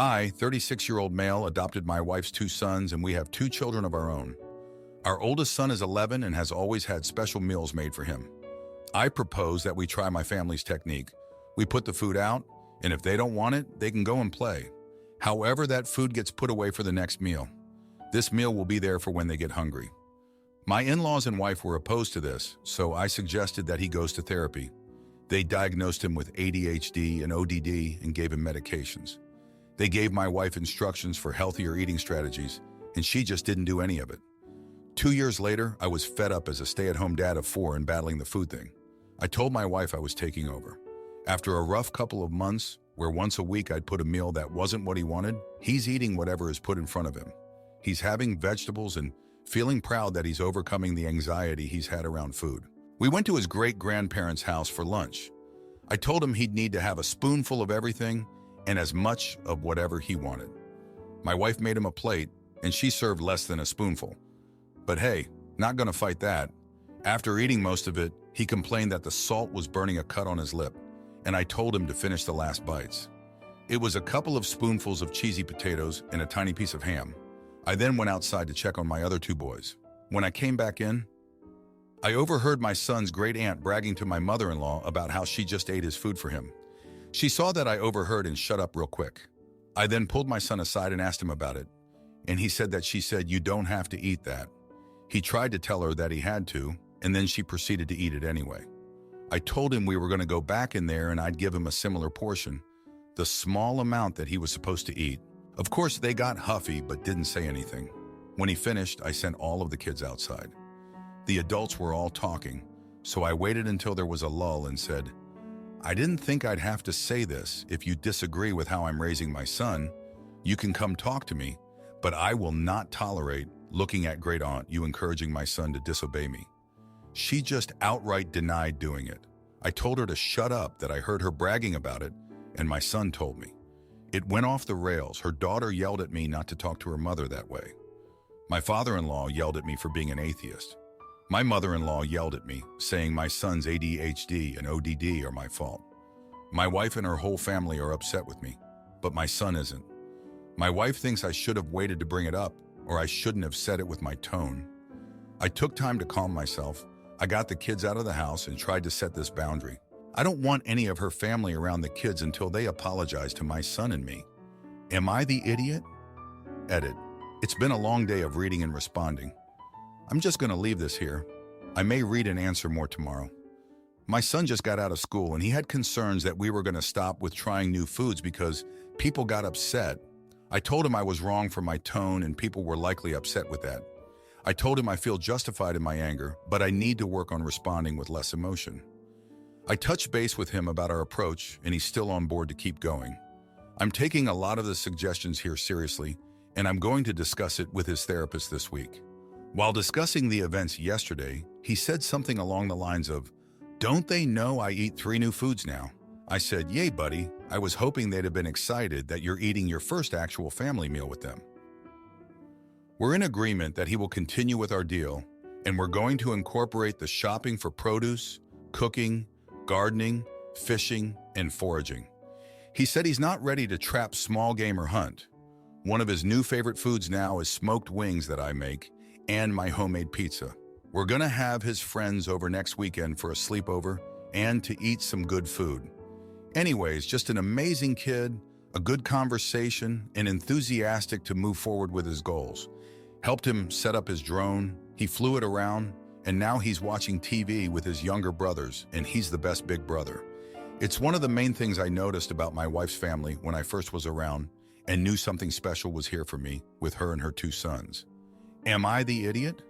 I, 36-year-old male, adopted my wife's two sons, and we have two children of our own. Our oldest son is 11 and has always had special meals made for him. I propose that we try my family's technique. We put the food out, and if they don't want it, they can go and play. However, that food gets put away for the next meal. This meal will be there for when they get hungry. My in-laws and wife were opposed to this, so I suggested that he goes to therapy. They diagnosed him with ADHD and ODD and gave him medications. They gave my wife instructions for healthier eating strategies, and she just didn't do any of it. 2 years later, I was fed up as a stay-at-home dad of 4 and battling the food thing. I told my wife I was taking over. After a rough couple of months, where once a week I'd put a meal that wasn't what he wanted, he's eating whatever is put in front of him. He's having vegetables and feeling proud that he's overcoming the anxiety he's had around food. We went to his great-grandparents' house for lunch. I told him he'd need to have a spoonful of everything and as much of whatever he wanted. My wife made him a plate, and she served less than a spoonful. But hey, not gonna fight that. After eating most of it, he complained that the salt was burning a cut on his lip, and I told him to finish the last bites. It was a couple of spoonfuls of cheesy potatoes and a tiny piece of ham. I then went outside to check on my other two boys. When I came back in, I overheard my son's great aunt bragging to my mother-in-law about how she just ate his food for him. She saw that I overheard and shut up real quick. I then pulled my son aside and asked him about it, and he said that she said, "You don't have to eat that." He tried to tell her that he had to, and then she proceeded to eat it anyway. I told him we were going to go back in there and I'd give him a similar portion, the small amount that he was supposed to eat. Of course, they got huffy but didn't say anything. When he finished, I sent all of the kids outside. The adults were all talking, so I waited until there was a lull and said, "I didn't think I'd have to say this. If you disagree with how I'm raising my son, you can come talk to me, but I will not tolerate looking at great aunt you encouraging my son to disobey me." She just outright denied doing it. I told her to shut up, that I heard her bragging about it, and my son told me. It went off the rails. Her daughter yelled at me not to talk to her mother that way. My father-in-law yelled at me for being an atheist. My mother-in-law yelled at me, saying my son's ADHD and ODD are my fault. My wife and her whole family are upset with me, but my son isn't. My wife thinks I should have waited to bring it up, or I shouldn't have said it with my tone. I took time to calm myself. I got the kids out of the house and tried to set this boundary. I don't want any of her family around the kids until they apologize to my son and me. Am I the idiot? Edit. It's been a long day of reading and responding. I'm just going to leave this here. I may read and answer more tomorrow. My son just got out of school and he had concerns that we were going to stop with trying new foods because people got upset. I told him I was wrong for my tone and people were likely upset with that. I told him I feel justified in my anger, but I need to work on responding with less emotion. I touched base with him about our approach and he's still on board to keep going. I'm taking a lot of the suggestions here seriously and I'm going to discuss it with his therapist this week. While discussing the events yesterday, he said something along the lines of, "Don't they know I eat 3 new foods now?" I said, "Yay, buddy. I was hoping they'd have been excited that you're eating your first actual family meal with them." We're in agreement that he will continue with our deal, and we're going to incorporate the shopping for produce, cooking, gardening, fishing, and foraging. He said he's not ready to trap small game or hunt. One of his new favorite foods now is smoked wings that I make, and my homemade pizza. We're gonna have his friends over next weekend for a sleepover and to eat some good food. Anyways, just an amazing kid, a good conversation, and enthusiastic to move forward with his goals. Helped him set up his drone, he flew it around, and now he's watching TV with his younger brothers, and he's the best big brother. It's one of the main things I noticed about my wife's family when I first was around and knew something special was here for me with her and her 2 sons. Am I the idiot?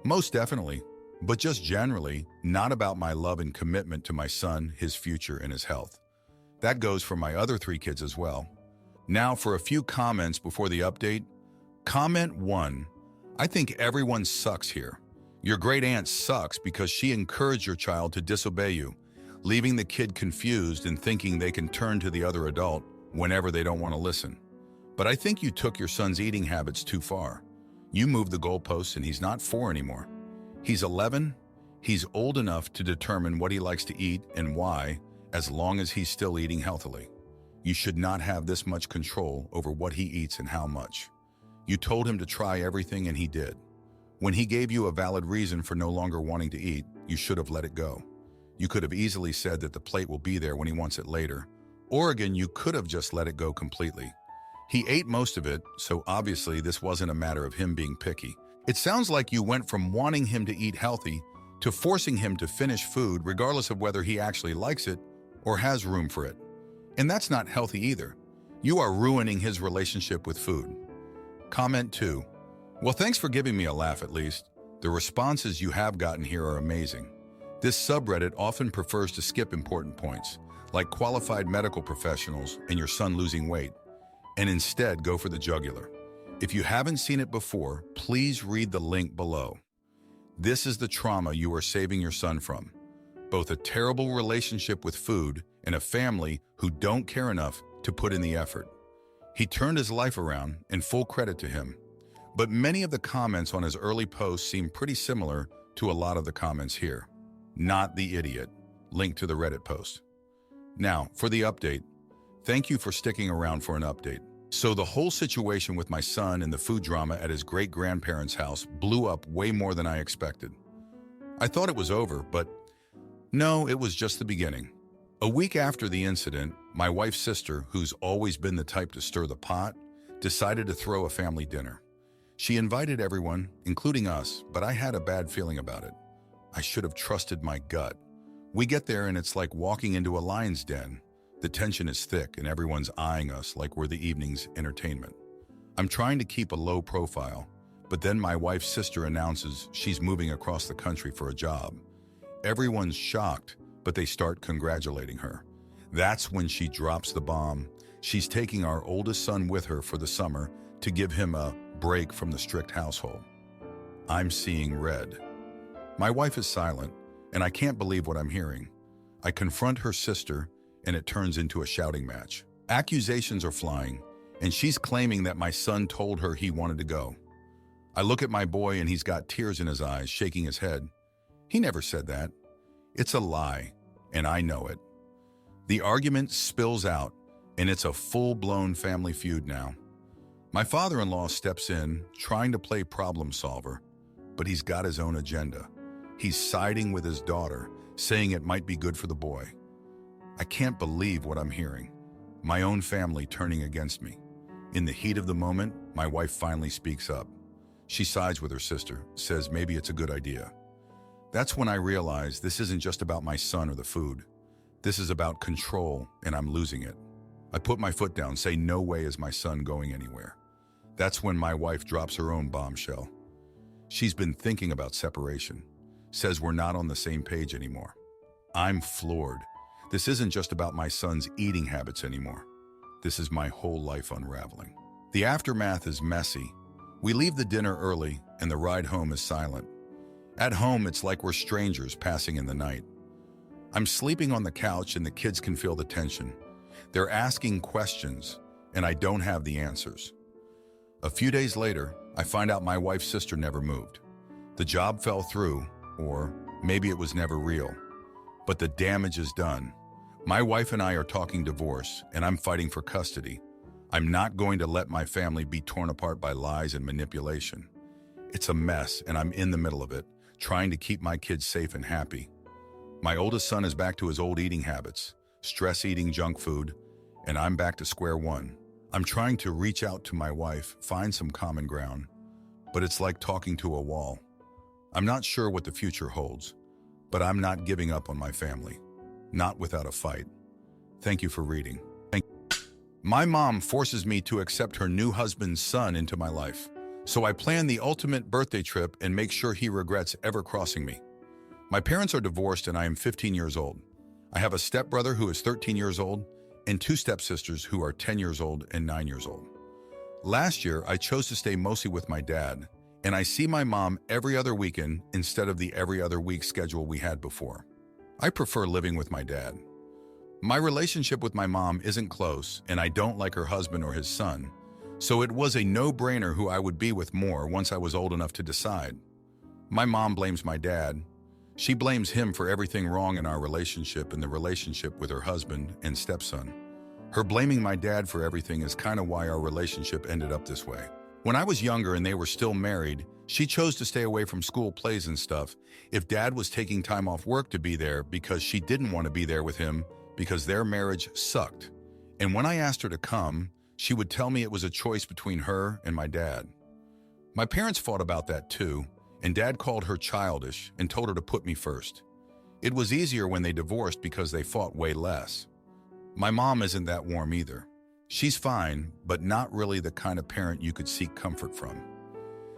Most definitely, but just generally, not about my love and commitment to my son, his future, and his health. That goes for my other 3 kids as well. Now for a few comments before the update. Comment 1. I think everyone sucks here. Your great aunt sucks because she encouraged your child to disobey you, leaving the kid confused and thinking they can turn to the other adult whenever they don't want to listen. But I think you took your son's eating habits too far. You moved the goalposts and he's not 4 anymore. He's 11. He's old enough to determine what he likes to eat and why, as long as he's still eating healthily. You should not have this much control over what he eats and how much. You told him to try everything and he did. When he gave you a valid reason for no longer wanting to eat, you should have let it go. You could have easily said that the plate will be there when he wants it later. Or again, you could have just let it go completely. He ate most of it, so obviously this wasn't a matter of him being picky. It sounds like you went from wanting him to eat healthy to forcing him to finish food regardless of whether he actually likes it or has room for it. And that's not healthy either. You are ruining his relationship with food. Comment 2. Well, thanks for giving me a laugh at least. The responses you have gotten here are amazing. This subreddit often prefers to skip important points, like qualified medical professionals and your son losing weight, and instead go for the jugular. If you haven't seen it before, please read the link below. This is the trauma you are saving your son from. Both a terrible relationship with food and a family who don't care enough to put in the effort. He turned his life around, and full credit to him. But many of the comments on his early posts seem pretty similar to a lot of the comments here. Not the idiot. Link to the Reddit post. Now, for the update. Thank you for sticking around for an update. So the whole situation with my son and the food drama at his great-grandparents' house blew up way more than I expected. I thought it was over, but no, it was just the beginning. A week after the incident, my wife's sister, who's always been the type to stir the pot, decided to throw a family dinner. She invited everyone, including us, but I had a bad feeling about it. I should have trusted my gut. We get there and it's like walking into a lion's den. The tension is thick and everyone's eyeing us like we're the evening's entertainment. I'm trying to keep a low profile, but then my wife's sister announces she's moving across the country for a job. Everyone's shocked, but they start congratulating her. That's when she drops the bomb. She's taking our oldest son with her for the summer to give him a break from the strict household. I'm seeing red. My wife is silent, and I can't believe what I'm hearing. I confront her sister, and it turns into a shouting match. Accusations are flying, and she's claiming that my son told her he wanted to go. I look at my boy, and he's got tears in his eyes, shaking his head. He never said that. It's a lie, and I know it. The argument spills out, and it's a full-blown family feud now. My father-in-law steps in, trying to play problem solver, but he's got his own agenda. He's siding with his daughter, saying it might be good for the boy. I can't believe what I'm hearing. My own family turning against me. In the heat of the moment, my wife finally speaks up. She sides with her sister, says maybe it's a good idea. That's when I realize this isn't just about my son or the food. This is about control, and I'm losing it. I put my foot down, say no way is my son going anywhere. That's when my wife drops her own bombshell. She's been thinking about separation. Says we're not on the same page anymore. I'm floored. This isn't just about my son's eating habits anymore. This is my whole life unraveling. The aftermath is messy. We leave the dinner early, and the ride home is silent. At home, it's like we're strangers passing in the night. I'm sleeping on the couch, and the kids can feel the tension. They're asking questions, and I don't have the answers. A few days later, I find out my wife's sister never moved. The job fell through, or maybe it was never real. But the damage is done. My wife and I are talking divorce, and I'm fighting for custody. I'm not going to let my family be torn apart by lies and manipulation. It's a mess, and I'm in the middle of it, trying to keep my kids safe and happy. My oldest son is back to his old eating habits, stress-eating junk food, and I'm back to square one. I'm trying to reach out to my wife, find some common ground, but it's like talking to a wall. I'm not sure what the future holds, but I'm not giving up on my family. Not without a fight. Thank you for reading. My mom forces me to accept her new husband's son into my life, so I plan the ultimate birthday trip and make sure he regrets ever crossing me. My parents are divorced and I am 15 years old. I have a stepbrother who is 13 years old and two stepsisters who are 10 years old and 9 years old. Last year, I chose to stay mostly with my dad, and I see my mom every other weekend instead of the every other week schedule we had before. I prefer living with my dad. My relationship with my mom isn't close, and I don't like her husband or his son, so it was a no-brainer who I would be with more once I was old enough to decide. My mom blames my dad. She blames him for everything wrong in our relationship and the relationship with her husband and stepson. Her blaming my dad for everything is kind of why our relationship ended up this way. When I was younger and they were still married, she chose to stay away from school plays and stuff if dad was taking time off work to be there because she didn't want to be there with him because their marriage sucked. And when I asked her to come, she would tell me it was a choice between her and my dad. My parents fought about that too, and dad called her childish and told her to put me first. It was easier when they divorced because they fought way less. My mom isn't that warm either. She's fine, but not really the kind of parent you could seek comfort from.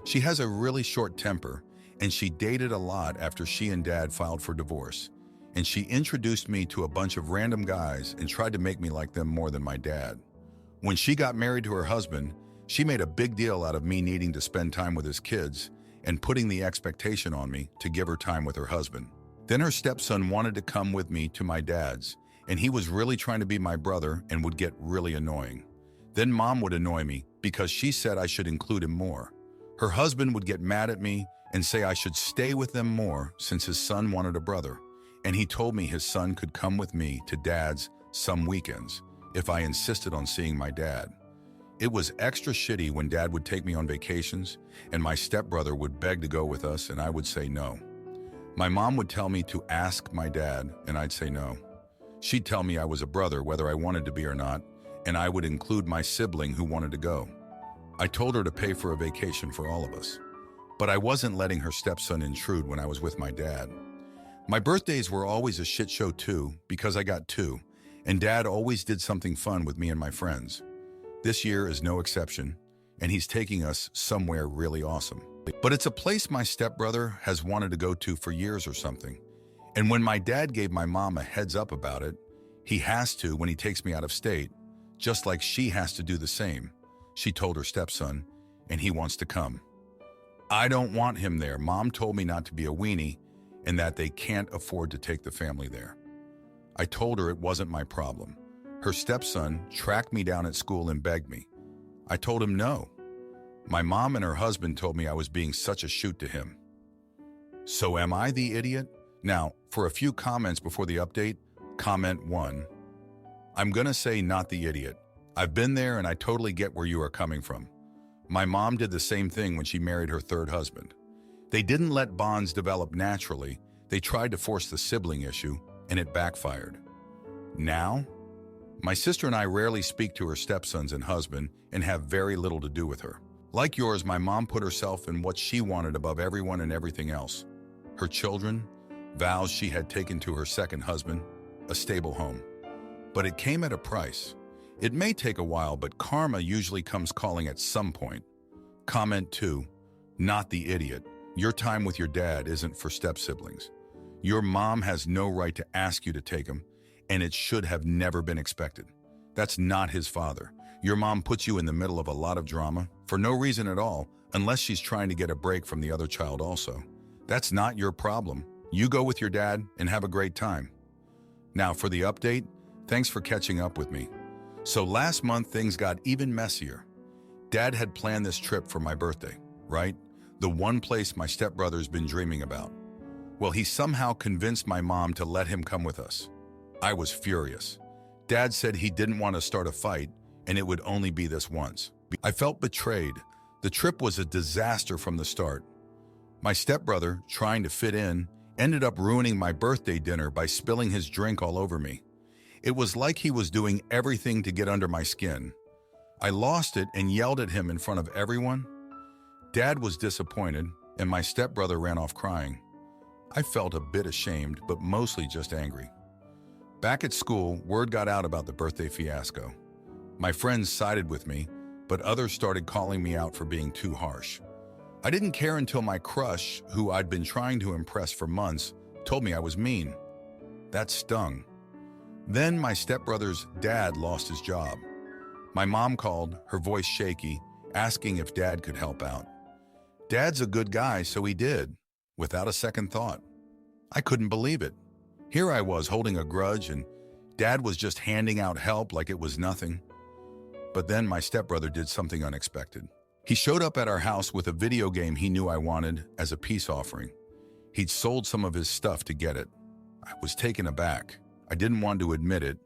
She has a really short temper, and she dated a lot after she and dad filed for divorce. And she introduced me to a bunch of random guys and tried to make me like them more than my dad. When she got married to her husband, she made a big deal out of me needing to spend time with his kids and putting the expectation on me to give her time with her husband. Then her stepson wanted to come with me to my dad's, and he was really trying to be my brother and would get really annoying. Then mom would annoy me because she said I should include him more. Her husband would get mad at me and say I should stay with them more since his son wanted a brother, and he told me his son could come with me to dad's some weekends if I insisted on seeing my dad. It was extra shitty when dad would take me on vacations and my stepbrother would beg to go with us and I would say no. My mom would tell me to ask my dad and I'd say no. She'd tell me I was a brother whether I wanted to be or not, and I would include my sibling who wanted to go. I told her to pay for a vacation for all of us, but I wasn't letting her stepson intrude when I was with my dad. My birthdays were always a shit show too because I got two, and dad always did something fun with me and my friends. This year is no exception, and he's taking us somewhere really awesome. But it's a place my stepbrother has wanted to go to for years or something. And when my dad gave my mom a heads up about it, he has to when he takes me out of state, just like she has to do the same. She told her stepson, and he wants to come. I don't want him there. Mom told me not to be a weenie and that they can't afford to take the family there. I told her it wasn't my problem. Her stepson tracked me down at school and begged me. I told him no. My mom and her husband told me I was being such a shoot to him. So am I the idiot? Now, for a few comments before the update, comment 1. I'm gonna say not the idiot. I've been there and I totally get where you are coming from. My mom did the same thing when she married her third husband. They didn't let bonds develop naturally. They tried to force the sibling issue, and it backfired. Now, my sister and I rarely speak to her stepsons and husband and have very little to do with her. Like yours, my mom put herself in what she wanted above everyone and everything else. Her children, vows she had taken to her second husband, a stable home. But it came at a price. It may take a while, but karma usually comes calling at some point. Comment 2, not the idiot. Your time with your dad isn't for step-siblings. Your mom has no right to ask you to take him, and it should have never been expected. That's not his father. Your mom puts you in the middle of a lot of drama for no reason at all, unless she's trying to get a break from the other child also. That's not your problem. You go with your dad and have a great time. Now for the update, thanks for catching up with me. So last month things got even messier. Dad had planned this trip for my birthday, right? The one place my stepbrother's been dreaming about. Well, he somehow convinced my mom to let him come with us. I was furious. Dad said he didn't want to start a fight and it would only be this once. I felt betrayed. The trip was a disaster from the start. My stepbrother, trying to fit in, ended up ruining my birthday dinner by spilling his drink all over me. It was like he was doing everything to get under my skin. I lost it and yelled at him in front of everyone. Dad was disappointed, and my stepbrother ran off crying. I felt a bit ashamed, but mostly just angry. Back at school, word got out about the birthday fiasco. My friends sided with me, but others started calling me out for being too harsh. I didn't care until my crush, who I'd been trying to impress for months, told me I was mean. That stung. Then my stepbrother's dad lost his job. My mom called, her voice shaky, asking if Dad could help out. Dad's a good guy, so he did, without a second thought. I couldn't believe it. Here I was holding a grudge, and Dad was just handing out help like it was nothing. But then my stepbrother did something unexpected. He showed up at our house with a video game he knew I wanted as a peace offering. He'd sold some of his stuff to get it. I was taken aback. I didn't want to admit it,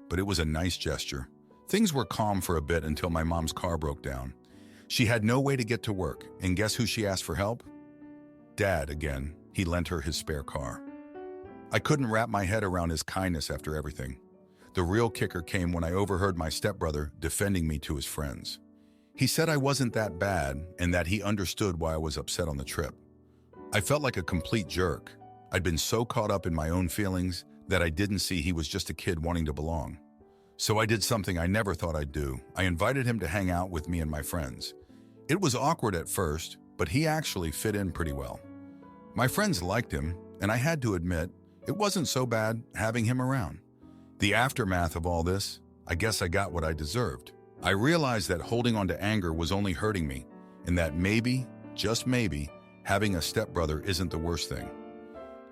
but it was a nice gesture. Things were calm for a bit until my mom's car broke down. She had no way to get to work, and guess who she asked for help? Dad again. He lent her his spare car. I couldn't wrap my head around his kindness after everything. The real kicker came when I overheard my stepbrother defending me to his friends. He said I wasn't that bad and that he understood why I was upset on the trip. I felt like a complete jerk. I'd been so caught up in my own feelings that I didn't see he was just a kid wanting to belong. So I did something I never thought I'd do. I invited him to hang out with me and my friends. It was awkward at first, but he actually fit in pretty well. My friends liked him, and I had to admit, it wasn't so bad having him around. The aftermath of all this, I guess I got what I deserved. I realized that holding on to anger was only hurting me, and that maybe, just maybe, having a stepbrother isn't the worst thing.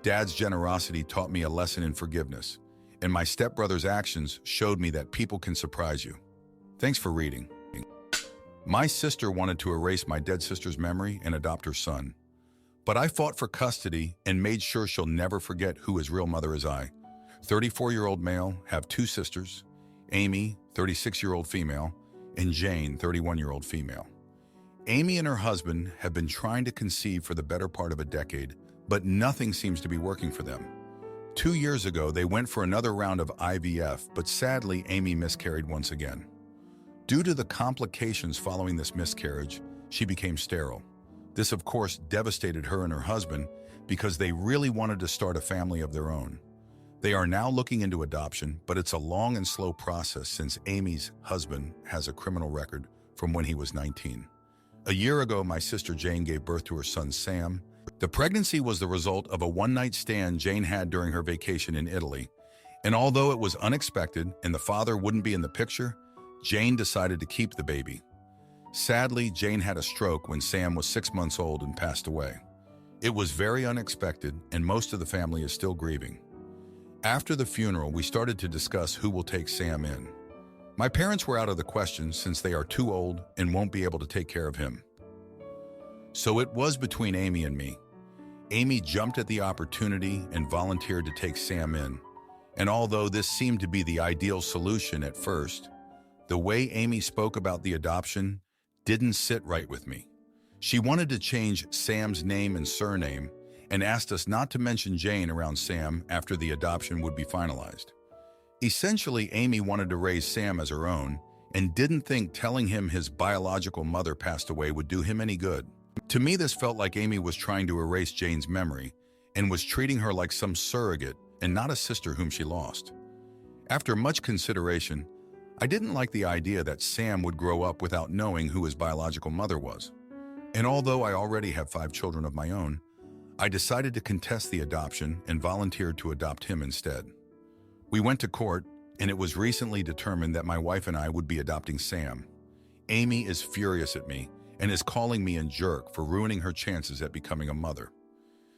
Dad's generosity taught me a lesson in forgiveness, and my stepbrother's actions showed me that people can surprise you. Thanks for reading. My sister wanted to erase my dead sister's memory and adopt her son. But I fought for custody and made sure she'll never forget who his real mother is. I, 34-year-old male, have two sisters, Amy, 36-year-old female, and Jane, 31-year-old female. Amy and her husband have been trying to conceive for the better part of a decade, but nothing seems to be working for them. 2 years ago, they went for another round of IVF, but sadly, Amy miscarried once again. Due to the complications following this miscarriage, she became sterile. This, of course, devastated her and her husband because they really wanted to start a family of their own. They are now looking into adoption, but it's a long and slow process since Amy's husband has a criminal record from when he was 19. A year ago, my sister Jane gave birth to her son Sam. The pregnancy was the result of a one-night stand Jane had during her vacation in Italy. And although it was unexpected and the father wouldn't be in the picture, Jane decided to keep the baby. Sadly, Jane had a stroke when Sam was 6 months old and passed away. It was very unexpected, and most of the family is still grieving. After the funeral, we started to discuss who will take Sam in. My parents were out of the question since they are too old and won't be able to take care of him. So it was between Amy and me. Amy jumped at the opportunity and volunteered to take Sam in. And although this seemed to be the ideal solution at first, the way Amy spoke about the adoption didn't sit right with me. She wanted to change Sam's name and surname and asked us not to mention Jane around Sam after the adoption would be finalized. Essentially, Amy wanted to raise Sam as her own and didn't think telling him his biological mother passed away would do him any good. To me, this felt like Amy was trying to erase Jane's memory and was treating her like some surrogate and not a sister whom she lost. After much consideration, I didn't like the idea that Sam would grow up without knowing who his biological mother was. And although I already have 5 children of my own, I decided to contest the adoption and volunteered to adopt him instead. We went to court, and it was recently determined that my wife and I would be adopting Sam. Amy is furious at me and is calling me a jerk for ruining her chances at becoming a mother.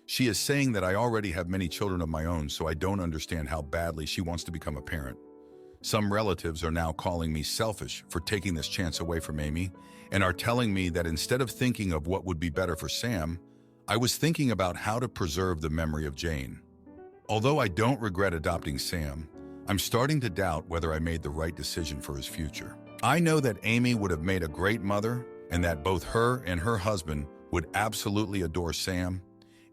She is saying that I already have many children of my own, so I don't understand how badly she wants to become a parent. Some relatives are now calling me selfish for taking this chance away from Amy and are telling me that instead of thinking of what would be better for Sam, I was thinking about how to preserve the memory of Jane. Although I don't regret adopting Sam, I'm starting to doubt whether I made the right decision for his future. I know that Amy would have made a great mother and that both her and her husband would absolutely adore Sam,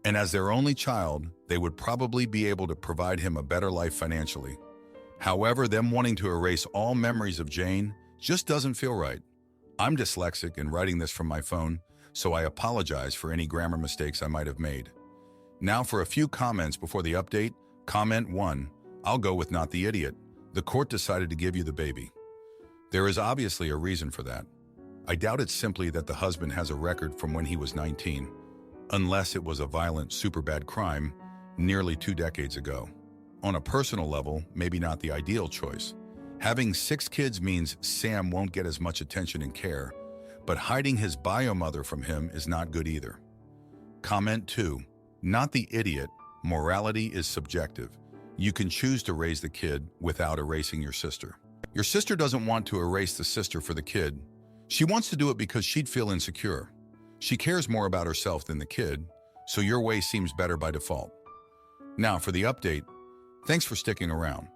and as their only child, they would probably be able to provide him a better life financially. However, them wanting to erase all memories of Jane just doesn't feel right. I'm dyslexic and writing this from my phone, so I apologize for any grammar mistakes I might have made. Now for a few comments before the update. Comment 1. I'll go with not the idiot. The court decided to give you the baby. There is obviously a reason for that. I doubt it's simply that the husband has a record from when he was 19, unless it was a violent, super bad crime nearly 2 decades ago. On a personal level, maybe not the ideal choice. Having 6 kids means Sam won't get as much attention and care, but hiding his bio mother from him is not good either. Comment 2. Not the idiot. Morality is subjective. You can choose to raise the kid without erasing your sister. Your sister doesn't want to erase the sister for the kid. She wants to do it because she'd feel insecure. She cares more about herself than the kid, so your way seems better by default. Now for the update. Thanks for sticking around.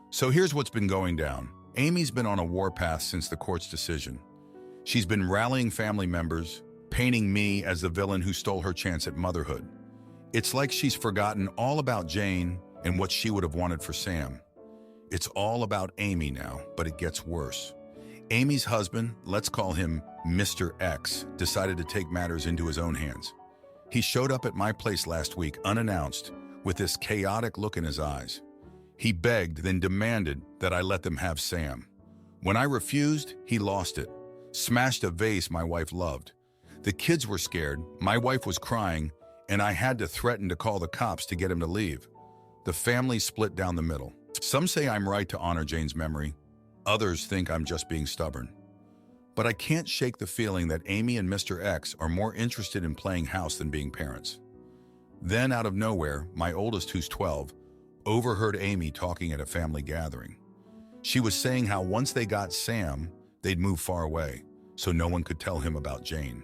So here's what's been going down. Amy's been on a warpath since the court's decision. She's been rallying family members, painting me as the villain who stole her chance at motherhood. It's like she's forgotten all about Jane and what she would have wanted for Sam. It's all about Amy now, but it gets worse. Amy's husband, let's call him Mr. X, decided to take matters into his own hands. He showed up at my place last week unannounced with this chaotic look in his eyes. He begged, then demanded that I let them have Sam. When I refused, he lost it, smashed a vase my wife loved. The kids were scared, my wife was crying, and I had to threaten to call the cops to get him to leave. The family split down the middle. Some say I'm right to honor Jane's memory. Others think I'm just being stubborn. But I can't shake the feeling that Amy and Mr. X are more interested in playing house than being parents. Then, out of nowhere, my oldest, who's 12, overheard Amy talking at a family gathering. She was saying how once they got Sam, they'd move far away, so no one could tell him about Jane.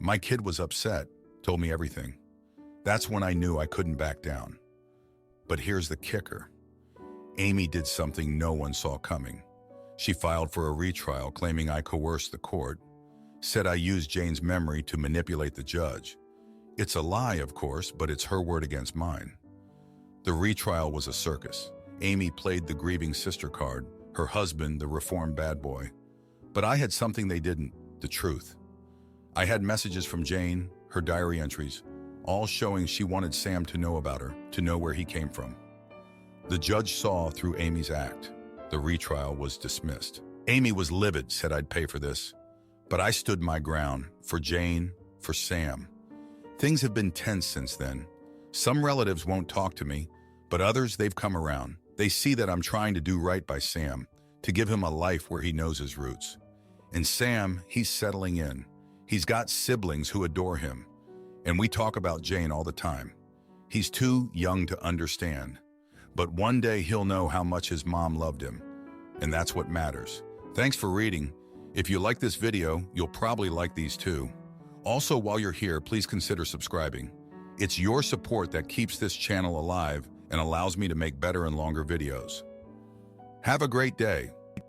My kid was upset, told me everything. That's when I knew I couldn't back down. But here's the kicker. Amy did something no one saw coming. She filed for a retrial claiming I coerced the court, said I used Jane's memory to manipulate the judge. It's a lie, of course, but it's her word against mine. The retrial was a circus. Amy played the grieving sister card, her husband the reformed bad boy. But I had something they didn't, the truth. I had messages from Jane, her diary entries, all showing she wanted Sam to know about her, to know where he came from. The judge saw through Amy's act. The retrial was dismissed. Amy was livid, said I'd pay for this. But I stood my ground, for Jane, for Sam. Things have been tense since then. Some relatives won't talk to me, but others, they've come around. They see that I'm trying to do right by Sam, to give him a life where he knows his roots. And Sam, he's settling in. He's got siblings who adore him. And we talk about Jane all the time. He's too young to understand. But one day he'll know how much his mom loved him. And that's what matters. Thanks for reading. If you like this video, you'll probably like these too. Also, while you're here, please consider subscribing. It's your support that keeps this channel alive and allows me to make better and longer videos. Have a great day.